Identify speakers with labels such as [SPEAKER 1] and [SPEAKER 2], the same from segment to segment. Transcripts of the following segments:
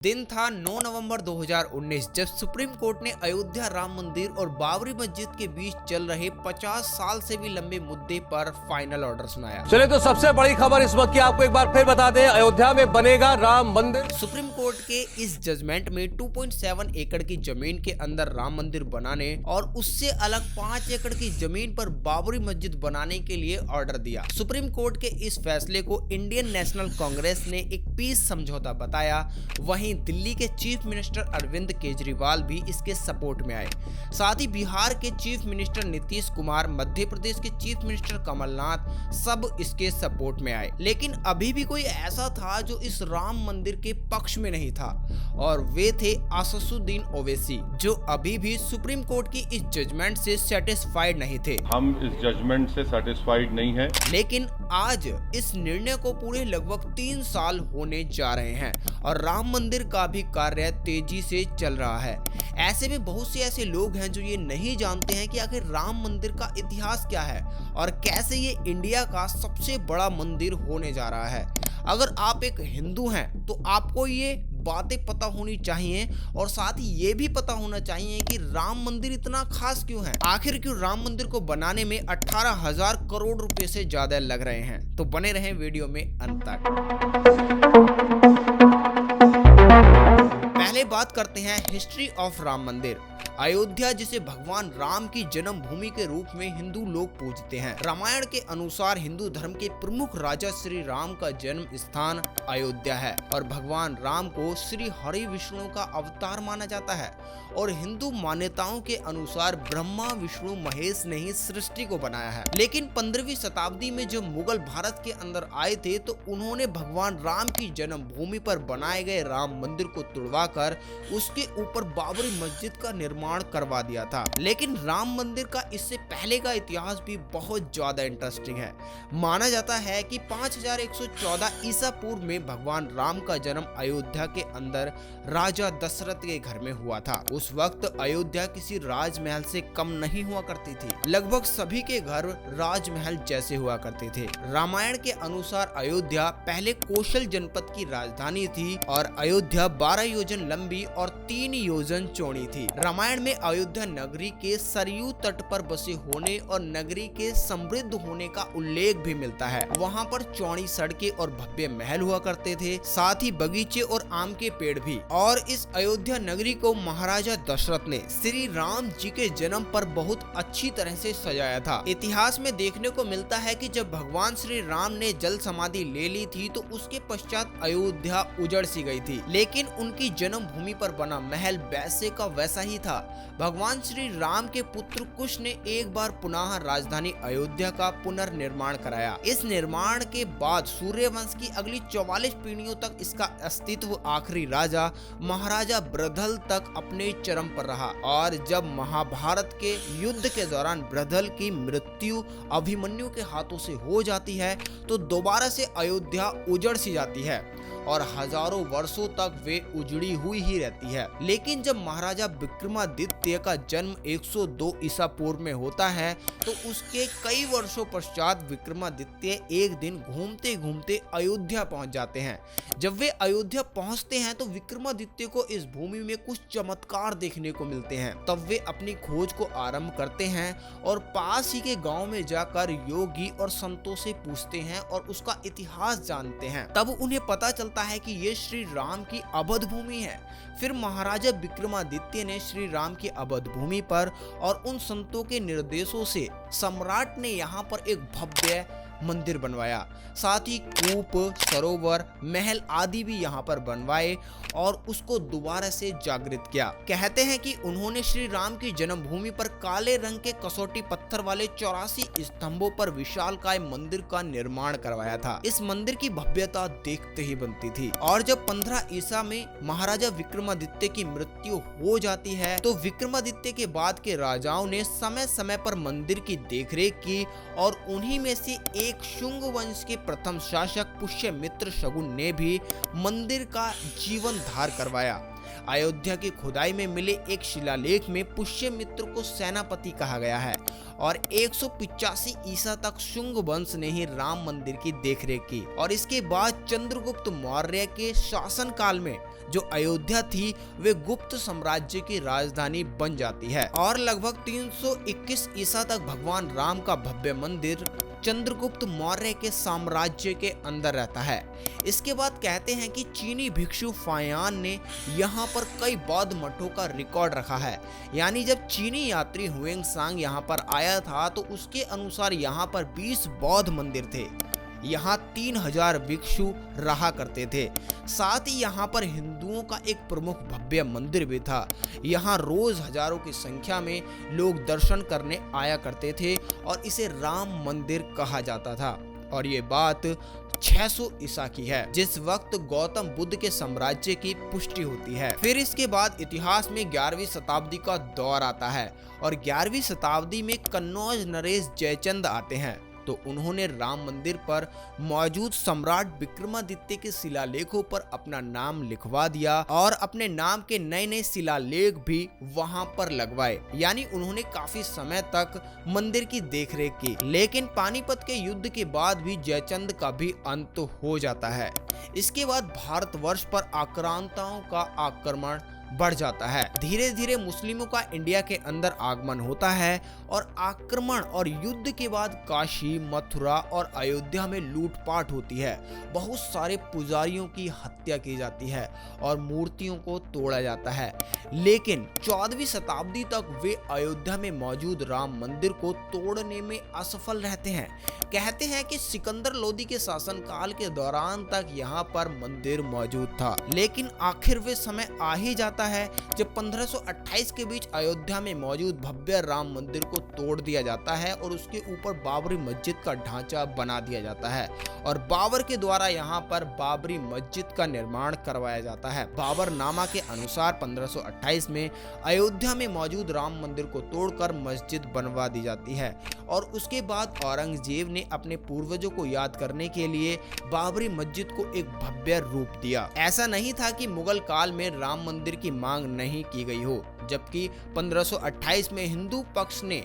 [SPEAKER 1] दिन था 9 नवंबर 2019 जब सुप्रीम कोर्ट ने अयोध्या राम मंदिर और बाबरी मस्जिद के बीच चल रहे 50 साल से भी लंबे मुद्दे पर फाइनल ऑर्डर सुनाया।
[SPEAKER 2] चलिए तो सबसे बड़ी खबर इस वक्त की आपको एक बार फिर बता दें, अयोध्या में बनेगा राम मंदिर।
[SPEAKER 1] सुप्रीम कोर्ट के इस जजमेंट में 2.7 एकड़ की जमीन के अंदर राम मंदिर बनाने और उससे अलग 5 एकड़ की जमीन पर बाबरी मस्जिद बनाने के लिए ऑर्डर दिया। सुप्रीम कोर्ट के इस फैसले को इंडियन नेशनल कांग्रेस ने एक पीस समझौता बताया। वहीं दिल्ली के चीफ मिनिस्टर अरविंद केजरीवाल भी इसके सपोर्ट में आए। साथ ही बिहार के चीफ मिनिस्टर नीतीश कुमार, मध्य प्रदेश के चीफ मिनिस्टर कमलनाथ सब इसके सपोर्ट में आए। लेकिन अभी भी कोई ऐसा था जो इस राम मंदिर के पक्ष में नहीं था और वे थे असदुद्दीन ओवैसी, जो अभी भी सुप्रीम कोर्ट की इस जजमेंट से सेटिस्फाइड नहीं थे।
[SPEAKER 3] हम इस जजमेंट से सेटिस्फाइड नहीं है।
[SPEAKER 1] लेकिन आज इस निर्णय को पूरे लगभग 3 साल होने जा रहे हैं और राम मंदिर का भी कार्य तेजी से चल रहा है। ऐसे में बहुत से ऐसे लोग हैं जो ये नहीं जानते हैं कि आखिर राम मंदिर का इतिहास क्या है और कैसे ये इंडिया का सबसे बड़ा मंदिर होने जा रहा है। अगर आप एक हिंदू हैं तो आपको ये बातें पता होनी चाहिए और साथ ही ये भी पता होना चाहिए कि राम मंदिर इतना खास क्यों है। आखिर क्यों राम मंदिर को बनाने में 18,000 करोड़ रुपए से ज्यादा लग रहे हैं। तो बने रहें वीडियो में अंत तक। पहले बात करते हैं हिस्ट्री ऑफ राम मंदिर। अयोध्या, जिसे भगवान राम की जन्मभूमि के रूप में हिंदू लोग पूजते हैं। रामायण के अनुसार हिंदू धर्म के प्रमुख राजा श्री राम का जन्म स्थान अयोध्या है और भगवान राम को श्री हरि विष्णु का अवतार माना जाता है। और हिंदू मान्यताओं के अनुसार ब्रह्मा विष्णु महेश ने ही सृष्टि को बनाया है। लेकिन 15वीं शताब्दी में जब मुगल भारत के अंदर आए थे तो उन्होंने भगवान राम की जन्मभूमि पर बनाए गए राम मंदिर को तुड़वाकर उसके ऊपर बाबरी मस्जिद का निर्माण करवा दिया था। लेकिन राम मंदिर का इससे पहले का इतिहास भी बहुत ज्यादा इंटरेस्टिंग है। माना जाता है कि 5114 ईसा पूर्व में भगवान राम का जन्म अयोध्या के अंदर राजा दशरथ के घर में हुआ था। उस वक्त अयोध्या किसी राजमहल से कम नहीं हुआ करती थी। लगभग सभी के घर राजमहल जैसे हुआ करते थे। रामायण के अनुसार अयोध्या पहले कौशल जनपद की राजधानी थी और अयोध्या 12 योजन लंबी और 3 योजन चौड़ी थी। रामायण में अयोध्या नगरी के सरयू तट पर बसे होने और नगरी के समृद्ध होने का उल्लेख भी मिलता है। वहाँ पर चौड़ी सड़कें और भव्य महल हुआ करते थे, साथ ही बगीचे और आम के पेड़ भी। और इस अयोध्या नगरी को महाराजा दशरथ ने श्री राम जी के जन्म पर बहुत अच्छी तरह से सजाया था। इतिहास में देखने को मिलता है कि जब भगवान श्री राम ने जल समाधि ले ली थी तो उसके पश्चात अयोध्या उजड़ सी गई थी, लेकिन उनकी जन्मभूमि पर बना महल वैसे का वैसा ही था। भगवान श्री राम के पुत्र कुश ने एक बार पुनः राजधानी अयोध्या का पुनर्निर्माण कराया। इस निर्माण के बाद सूर्यवंश की अगली 44 पीढ़ियों तक इसका अस्तित्व आखिरी राजा महाराजा ब्रधल तक अपने चरम पर रहा। और जब महाभारत के युद्ध के दौरान ब्रधल की मृत्यु अभिमन्यु के हाथों से हो जाती है तो दोबारा से अयोध्या उजड़ सी जाती है और हजारों वर्षों तक वे उजड़ी हुई ही रहती है। लेकिन जब महाराजा विक्रमादित्य का जन्म 102 ईसा पूर्व में होता है तो उसके कई वर्षों पश्चात विक्रमादित्य एक दिन घूमते घूमते अयोध्या पहुंच जाते हैं। जब वे अयोध्या पहुंचते हैं तो विक्रमादित्य को इस भूमि में कुछ चमत्कार देखने को मिलते हैं। तब वे अपनी खोज को आरंभ करते हैं और पास ही के गांव में जाकर योगी और संतों से पूछते हैं और उसका इतिहास जानते हैं। तब उन्हें पता चलता है कि ये श्री राम की अवध भूमि है। फिर महाराजा विक्रमादित्य ने श्री राम की अवध भूमि पर और उन संतों के निर्देशों से सम्राट ने यहाँ पर एक भव्य मंदिर बनवाया। साथ ही कूप, सरोवर, महल आदि भी यहाँ पर बनवाए और उसको दोबारा से जागृत किया। कहते हैं कि उन्होंने श्री राम की जन्मभूमि पर काले रंग के कसौटी पत्थर वाले 84 स्तंभों पर विशालकाय मंदिर का निर्माण करवाया था। इस मंदिर की भव्यता देखते ही बनती थी। और जब 15 ईसा में महाराजा विक्रमादित्य की मृत्यु हो जाती है तो विक्रमादित्य के बाद के राजाओं ने समय समय पर मंदिर की देखरेख की और उन्हीं में से एक शुंग वंश के प्रथम शासक पुष्यमित्र शकुन ने भी मंदिर का जीवनधार करवाया। अयोध्या की खुदाई में मिले एक शिलालेख में पुष्यमित्र को सेनापति कहा गया है और 185 ईसा तक शुंग वंश ने ही राम मंदिर की देखरेख की और इसके बाद चंद्रगुप्त मौर्य के शासन काल में जो अयोध्या थी वे गुप्त साम्राज्य की राजधानी बन जाती है और लगभग 321 ईसा तक भगवान राम का भव्य मंदिर चंद्रगुप्त मौर्य के साम्राज्य के अंदर रहता है। इसके बाद कहते हैं कि चीनी भिक्षु फायान ने यहाँ पर कई बौद्ध मठों का रिकॉर्ड रखा है। यानी जब चीनी यात्री हुएंगसांग यहाँ पर आया था तो उसके अनुसार यहाँ पर 20 बौद्ध मंदिर थे। यहाँ 3000 भिक्षु रहा करते थे। साथ ही यहाँ पर हिंदुओं का एक प्रमुख भव्य मंदिर भी था। यहाँ रोज हजारों की संख्या में लोग दर्शन करने आया करते थे और इसे राम मंदिर कहा जाता था। और ये बात 600 ईसा की है, जिस वक्त गौतम बुद्ध के साम्राज्य की पुष्टि होती है। फिर इसके बाद इतिहास में 11वीं शताब्दी का दौर आता है और 11वीं शताब्दी में कन्नौज नरेश जयचंद आते हैं तो उन्होंने राम मंदिर पर मौजूद सम्राट विक्रमादित्य के शिलालेखों पर अपना नाम लिखवा दिया और अपने नाम के नए नए शिलालेख भी वहां पर लगवाए। यानी उन्होंने काफी समय तक मंदिर की देखरेख की। लेकिन पानीपत के युद्ध के बाद भी जयचंद का भी अंत हो जाता है। इसके बाद भारतवर्ष पर आक्रांताओं का आक्रमण बढ़ जाता है। धीरे धीरे मुस्लिमों का इंडिया के अंदर आगमन होता है और आक्रमण और युद्ध के बाद काशी, मथुरा और अयोध्या में लूटपाट होती है। बहुत सारे पुजारियों की हत्या की जाती है और मूर्तियों को तोड़ा जाता है। लेकिन 14वीं शताब्दी तक वे अयोध्या में मौजूद राम मंदिर को तोड़ने में असफल रहते हैं। कहते हैं कि सिकंदर लोदी के शासनकाल के दौरान तक यहाँ पर मंदिर मौजूद था, लेकिन आखिर वे समय आ ही जाता है जब 1528 के बीच अयोध्या में मौजूद भव्य राम मंदिर को तोड़ दिया जाता है और उसके ऊपर बाबरी मस्जिद का ढांचा बना दिया जाता है और बाबर के द्वारा यहाँ पर बाबरी मस्जिद का निर्माण करवाया जाता है। बाबर नामा के अनुसार 1528 में अयोध्या में मौजूद राम मंदिर को तोड़कर मस्जिद बनवा दी जाती है और उसके बाद औरंगजेब ने अपने पूर्वजों को याद करने के लिए बाबरी मस्जिद को एक भव्य रूप दिया। ऐसा नहीं था कि मुगल काल में राम मंदिर की मांग नहीं की गई हो, जबकि 1528 में हिंदू पक्ष ने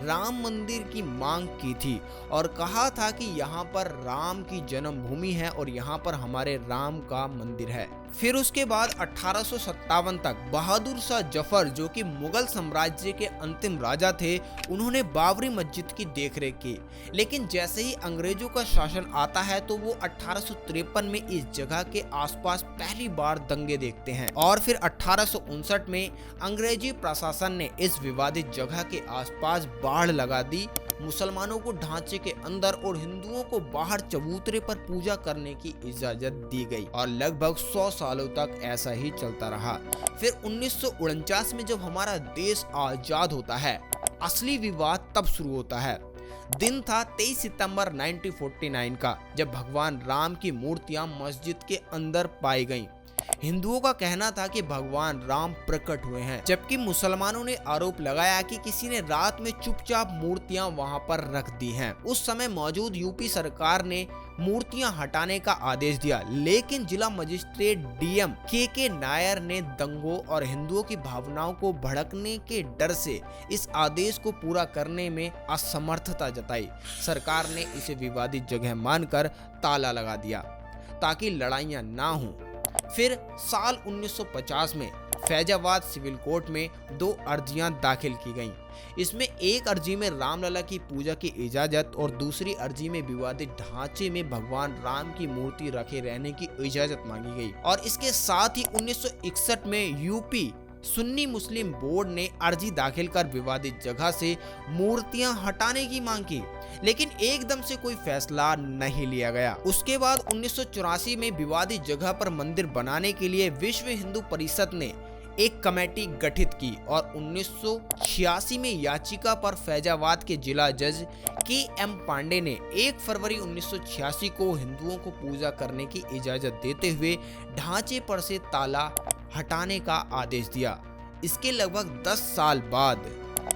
[SPEAKER 1] राम मंदिर की मांग की थी और कहा था कि यहाँ पर राम की जन्मभूमि है और यहाँ पर हमारे राम का मंदिर है। फिर उसके बाद 1857 तक बहादुर शाह जफर, जो कि मुगल साम्राज्य के अंतिम राजा थे, उन्होंने बाबरी मस्जिद की देखरेख की। लेकिन जैसे ही अंग्रेजों का शासन आता है तो वो 1853 में इस जगह के आसपास पहली बार दंगे देखते हैं और फिर 1859 में अंग्रेजी प्रशासन ने इस विवादित जगह के आसपास बाढ़ लगा दी। मुसलमानों को ढांचे के अंदर और हिंदुओं को बाहर चबूतरे पर पूजा करने की इजाजत दी गई और लगभग 100 सालों तक ऐसा ही चलता रहा। फिर 1949 में जब हमारा देश आजाद होता है, असली विवाद तब शुरू होता है। दिन था 23 सितंबर 1949 का, जब भगवान राम की मूर्तियां मस्जिद के अंदर पाई गईं। हिंदुओं का कहना था कि भगवान राम प्रकट हुए हैं, जबकि मुसलमानों ने आरोप लगाया कि किसी ने रात में चुपचाप मूर्तियां वहां पर रख दी हैं। उस समय मौजूद यूपी सरकार ने मूर्तियां हटाने का आदेश दिया, लेकिन जिला मजिस्ट्रेट डीएम के नायर ने दंगों और हिंदुओं की भावनाओं को भड़कने के डर से इस आदेश को पूरा करने में असमर्थता जताई। सरकार ने इसे विवादित जगह मानकर ताला लगा दिया ताकि लड़ाइयां ना हों। फिर साल 1950 में फैजाबाद सिविल कोर्ट में 2 अर्जियां दाखिल की गईं। इसमें एक अर्जी में रामलला की पूजा की इजाजत और दूसरी अर्जी में विवादित ढांचे में भगवान राम की मूर्ति रखे रहने की इजाजत मांगी गई। और इसके साथ ही 1961 में यूपी सुन्नी मुस्लिम बोर्ड ने अर्जी दाखिल कर विवादित जगह से मूर्तियां हटाने की मांग की, लेकिन एकदम से कोई फैसला नहीं लिया गया। उसके बाद 1984 में विवादित जगह पर मंदिर बनाने के लिए विश्व हिंदू परिषद ने एक कमेटी गठित की और 1986 में याचिका पर फैजाबाद के जिला जज के.एम. पांडे ने 1 फरवरी 1986 को हिंदुओं को पूजा करने की इजाजत देते हुए ढांचे पर से ताला हटाने का आदेश दिया। इसके लगभग 10 साल बाद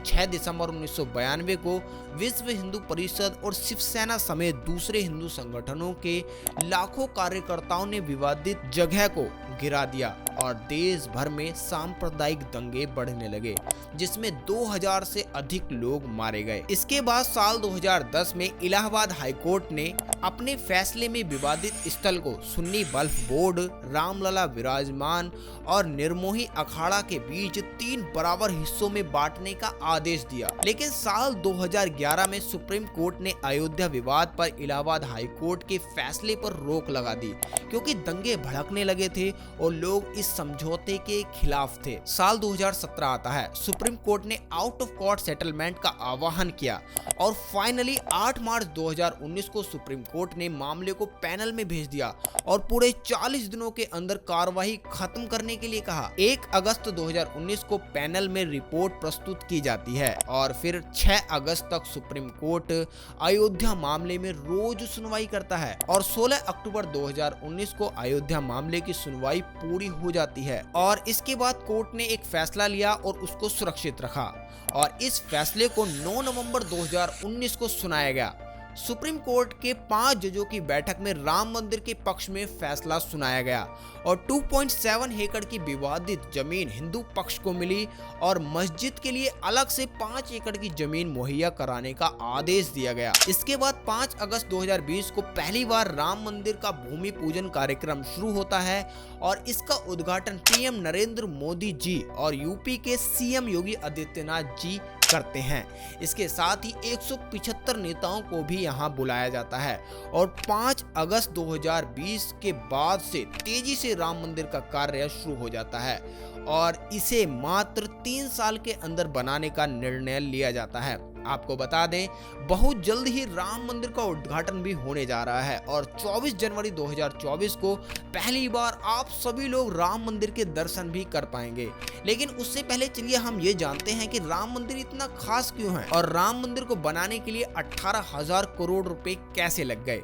[SPEAKER 1] 6 दिसंबर 1992 को विश्व हिंदू परिषद और शिवसेना समेत दूसरे हिंदू संगठनों के लाखों कार्यकर्ताओं ने विवादित जगह को गिरा दिया और देश भर में सांप्रदायिक दंगे बढ़ने लगे, जिसमें 2000 से अधिक लोग मारे गए। इसके बाद साल 2010 में इलाहाबाद हाईकोर्ट ने अपने फैसले में विवादित स्थल को सुन्नी वक्फ बोर्ड, रामलला विराजमान और निर्मोही अखाड़ा के बीच 3 बराबर हिस्सों में बांटने का आदेश दिया। लेकिन साल 2011 में सुप्रीम कोर्ट ने अयोध्या विवाद पर इलाहाबाद हाईकोर्ट के फैसले पर रोक लगा दी, क्योंकि दंगे भड़कने लगे थे और लोग इस समझौते के खिलाफ थे। साल 2017 आता है, सुप्रीम कोर्ट ने आउट ऑफ कोर्ट सेटलमेंट का आह्वान किया और फाइनली 8 मार्च 2019 को सुप्रीम कोर्ट ने मामले को पैनल में भेज दिया और पूरे 40 दिनों के अंदर कार्यवाही खत्म करने के लिए कहा। 1 अगस्त 2019 को पैनल में रिपोर्ट प्रस्तुत की जाती है और फिर 6 अगस्त तक सुप्रीम कोर्ट अयोध्या मामले में रोज सुनवाई करता है और 16 अक्टूबर 2019 को अयोध्या मामले की सुनवाई पूरी हो जाती है और इसके बाद कोर्ट ने एक फैसला लिया और उसको सुरक्षित रखा और इस फैसले को 9 नवंबर 2019 को सुनाया गया। सुप्रीम कोर्ट के 5 जजों की बैठक में राम मंदिर के पक्ष में फैसला सुनाया गया और 2.7 एकड़ की विवादित जमीन हिंदू पक्ष को मिली और मस्जिद के लिए अलग से 5 एकड़ की जमीन मुहैया कराने का आदेश दिया गया। इसके बाद 5 अगस्त 2020 को पहली बार राम मंदिर का भूमि पूजन कार्यक्रम शुरू होता है और इसका उद्घाटन पीएम नरेंद्र मोदी जी और यूपी के सीएम योगी आदित्यनाथ जी करते हैं। इसके साथ ही 175 नेताओं को भी यहां बुलाया जाता है और 5 अगस्त 2020 के बाद से तेजी से राम मंदिर का कार्य शुरू हो जाता है और इसे मात्र 3 साल के अंदर बनाने का निर्णय लिया जाता है। आपको बता दें, बहुत जल्द ही राम मंदिर का उद्घाटन भी होने जा रहा है और 24 जनवरी 2024 को पहली बार आप सभी लोग राम मंदिर के दर्शन भी कर पाएंगे। लेकिन उससे पहले चलिए हम ये जानते हैं कि राम मंदिर इतना खास क्यों है और राम मंदिर को बनाने के लिए 18,000 करोड़ रुपए कैसे लग गए।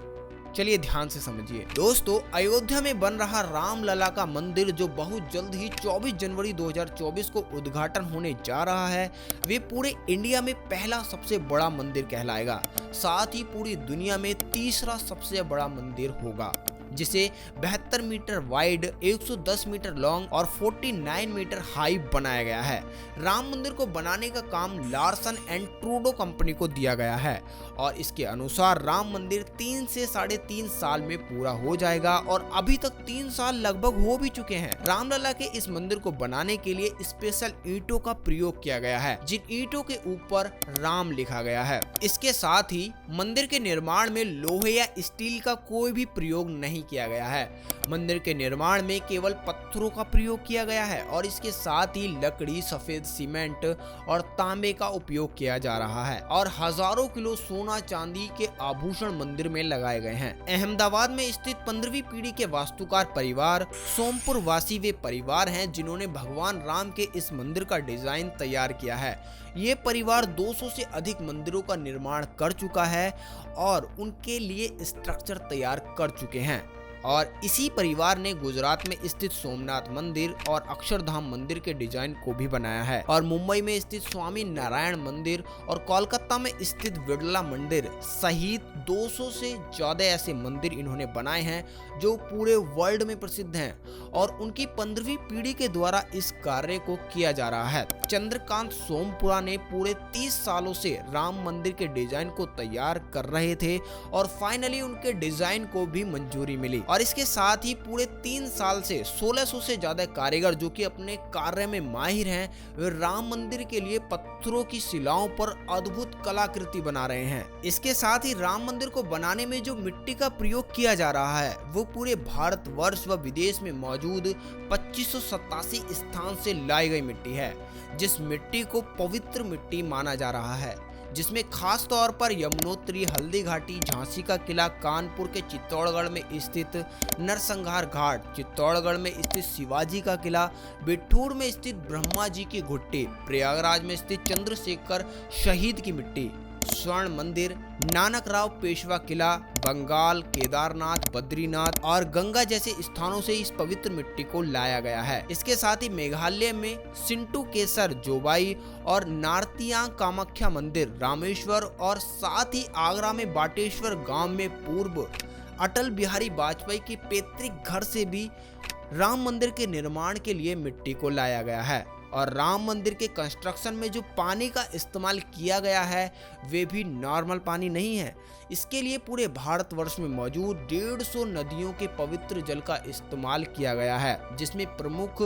[SPEAKER 1] चलिए ध्यान से समझिए। दोस्तों, अयोध्या में बन रहा रामलला का मंदिर जो बहुत जल्द ही 24 जनवरी 2024 को उद्घाटन होने जा रहा है, वे पूरे इंडिया में पहला सबसे बड़ा मंदिर कहलाएगा। साथ ही पूरी दुनिया में तीसरा सबसे बड़ा मंदिर होगा, जिसे 72 मीटर वाइड, 110 मीटर लॉन्ग और 49 मीटर हाई बनाया गया है। राम मंदिर को बनाने का काम लार्सन एंड टूडो कंपनी को दिया गया है और इसके अनुसार राम मंदिर 3 से 3.5 साल में पूरा हो जाएगा और अभी तक 3 साल लगभग हो भी चुके हैं। रामलला के इस मंदिर को बनाने के लिए स्पेशल ईंटों का प्रयोग किया गया है, जिन ईंटों के ऊपर राम लिखा गया है। इसके साथ ही मंदिर के निर्माण में लोहे या स्टील का कोई भी प्रयोग नहीं किया गया है। मंदिर के निर्माण में केवल पत्थरों का प्रयोग किया गया है और इसके साथ ही लकड़ी, सफेद सीमेंट और तांबे का उपयोग किया जा रहा है और हजारों किलो सोना चांदी के आभूषण मंदिर में लगाए गए हैं। अहमदाबाद में स्थित 15वीं पीढ़ी के वास्तुकार परिवार सोमपुर वासी वे परिवार हैं जिन्होंने भगवान राम के इस मंदिर का डिजाइन तैयार किया है। ये परिवार 200 से अधिक मंदिरों का निर्माण कर चुका है और उनके लिए स्ट्रक्चर तैयार कर चुके हैं और इसी परिवार ने गुजरात में स्थित सोमनाथ मंदिर और अक्षरधाम मंदिर के डिजाइन को भी बनाया है और मुंबई में स्थित स्वामी नारायण मंदिर और कोलकाता में स्थित बिरला मंदिर सहित 200 से ज्यादा ऐसे मंदिर इन्होंने बनाए हैं जो पूरे वर्ल्ड में प्रसिद्ध हैं और उनकी 15वीं पीढ़ी के द्वारा इस कार्य को किया जा रहा है। चंद्रकांत सोमपुरा ने पूरे 30 सालों से राम मंदिर के डिजाइन को तैयार कर रहे थे और फाइनली उनके डिजाइन को भी मंजूरी मिली और इसके साथ ही पूरे 3 साल से 1600 से ज्यादा कारीगर जो कि अपने कार्य में माहिर हैं, वे राम मंदिर के लिए पत्थरों की शिलाओं पर अद्भुत कलाकृति बना रहे हैं। इसके साथ ही राम मंदिर को बनाने में जो मिट्टी का प्रयोग किया जा रहा है वो पूरे भारतवर्ष व विदेश में मौजूद 2587 स्थान से लाई गई मिट्टी है, जिस मिट्टी को पवित्र मिट्टी माना जा रहा है, जिसमें खास तौर पर यमुनोत्री, हल्दी घाटी, झांसी का किला, कानपुर के चित्तौड़गढ़ में स्थित नरसंहार घाट, चित्तौड़गढ़ में स्थित शिवाजी का किला, बिठूर में स्थित ब्रह्मा जी की घुट्टी, प्रयागराज में स्थित चंद्रशेखर शहीद की मिट्टी, स्वर्ण मंदिर, नानक राव पेशवा किला, बंगाल, केदारनाथ, बद्रीनाथ और गंगा जैसे स्थानों से इस पवित्र मिट्टी को लाया गया है। इसके साथ ही मेघालय में सिंटू केसर, जोबाई और नार्तियांग कामाख्या मंदिर, रामेश्वर और साथ ही आगरा में बाटेश्वर गांव में पूर्व अटल बिहारी वाजपेयी के पैतृक घर से भी राम मंदिर के निर्माण के लिए मिट्टी को लाया गया है और राम मंदिर के कंस्ट्रक्शन में जो पानी का इस्तेमाल किया गया है वे भी नॉर्मल पानी नहीं है। इसके लिए पूरे भारतवर्ष में मौजूद 150 नदियों के पवित्र जल का इस्तेमाल किया गया है, जिसमें प्रमुख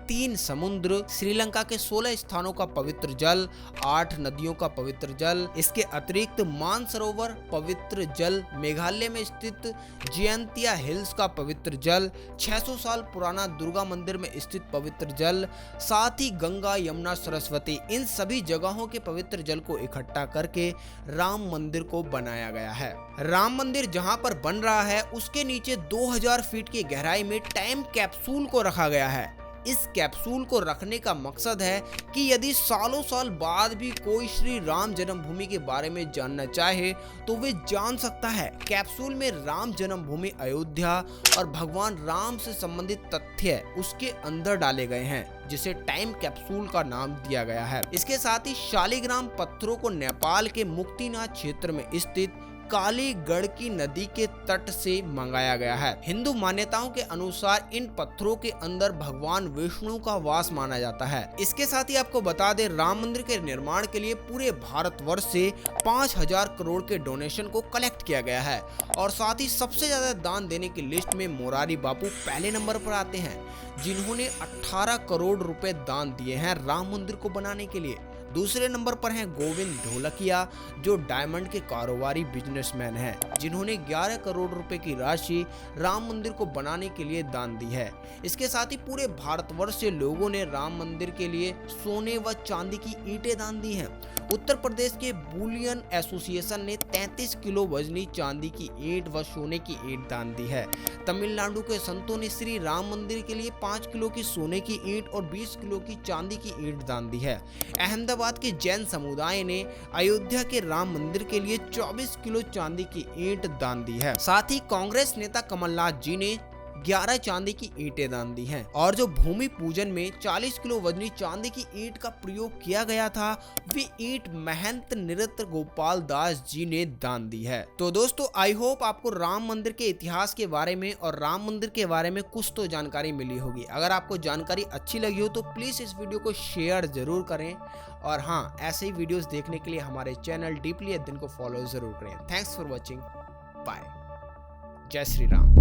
[SPEAKER 1] 3 समुद्र, श्रीलंका के 16 स्थानों का पवित्र जल, 8 नदियों का पवित्र जल, इसके अतिरिक्त मानसरोवर पवित्र जल, मेघालय में स्थित जयंतिया हिल्स का पवित्र जल, 600 साल पुराना दुर्गा मंदिर में स्थित पवित्र जल, साथ ही गंगा, यमुना, सरस्वती, इन सभी जगहों के पवित्र जल को इकट्ठा करके राम मंदिर को बनाया गया है। राम मंदिर जहां पर बन रहा है उसके नीचे 2000 फीट की गहराई में टाइम कैप्सूल को रखा गया है। इस कैप्सूल को रखने का मकसद है कि यदि सालों साल बाद भी कोई श्री राम जन्मभूमि के बारे में जानना चाहे तो वे जान सकता है। कैप्सूल में राम जन्मभूमि अयोध्या और भगवान राम से संबंधित तथ्य उसके अंदर डाले गए हैं, जिसे टाइम कैप्सूल का नाम दिया गया है। इसके साथ ही शालिग्राम पत्थरों को नेपाल के मुक्तिनाथ क्षेत्र में स्थित काली गड़की नदी के तट से मंगाया गया है। हिंदू मान्यताओं के अनुसार इन पत्थरों के अंदर भगवान विष्णु का वास माना जाता है। इसके साथ ही आपको बता दें, राम मंदिर के निर्माण के लिए पूरे भारतवर्ष से 5000 करोड़ के डोनेशन को कलेक्ट किया गया है और साथ ही सबसे ज्यादा दान देने की लिस्ट में मोरारी बापू पहले नंबर पर आते हैं, जिन्होंने 18 करोड़ रुपए दान दिए हैं राम मंदिर को बनाने के लिए। दूसरे नंबर पर हैं गोविंद ढोलकिया, जो डायमंड के कारोबारी बिजनेसमैन हैं, जिन्होंने 11 करोड़ रुपए की राशि राम मंदिर को बनाने के लिए दान दी है। इसके साथ ही पूरे भारतवर्ष से लोगों ने राम मंदिर के लिए सोने व चांदी की ईंटें दान दी हैं। उत्तर प्रदेश के बुलियन एसोसिएशन ने 33 किलो वजनी चांदी की ईंट व सोने की ईंट दान दी है। तमिलनाडु के संतों ने श्री राम मंदिर के लिए 5 किलो की सोने की ईंट और 20 किलो की चांदी की ईंट दान दी है। अहमदाबाद के जैन समुदाय ने अयोध्या के राम मंदिर के लिए 24 किलो चांदी की ईंट दान दी है। साथ ही कांग्रेस नेता कमलनाथ जी ने 11 चांदी की ईंटें दान दी हैं और जो भूमि पूजन में 40 किलो वजनी चांदी की ईंट का प्रयोग किया गया था, वे ईंट महंत नृत्य गोपाल दास जी ने दान दी है। तो दोस्तों, आई होप आपको राम मंदिर के इतिहास के बारे में और राम मंदिर के बारे में कुछ तो जानकारी मिली होगी। अगर आपको जानकारी अच्छी लगी हो तो प्लीज इस वीडियो को शेयर जरूर करें और हाँ, ऐसे ही वीडियोस देखने के लिए हमारे चैनल डीपली अध्ययन को फॉलो जरूर करें। थैंक्स फॉर वॉचिंग, बाय, जय श्री राम।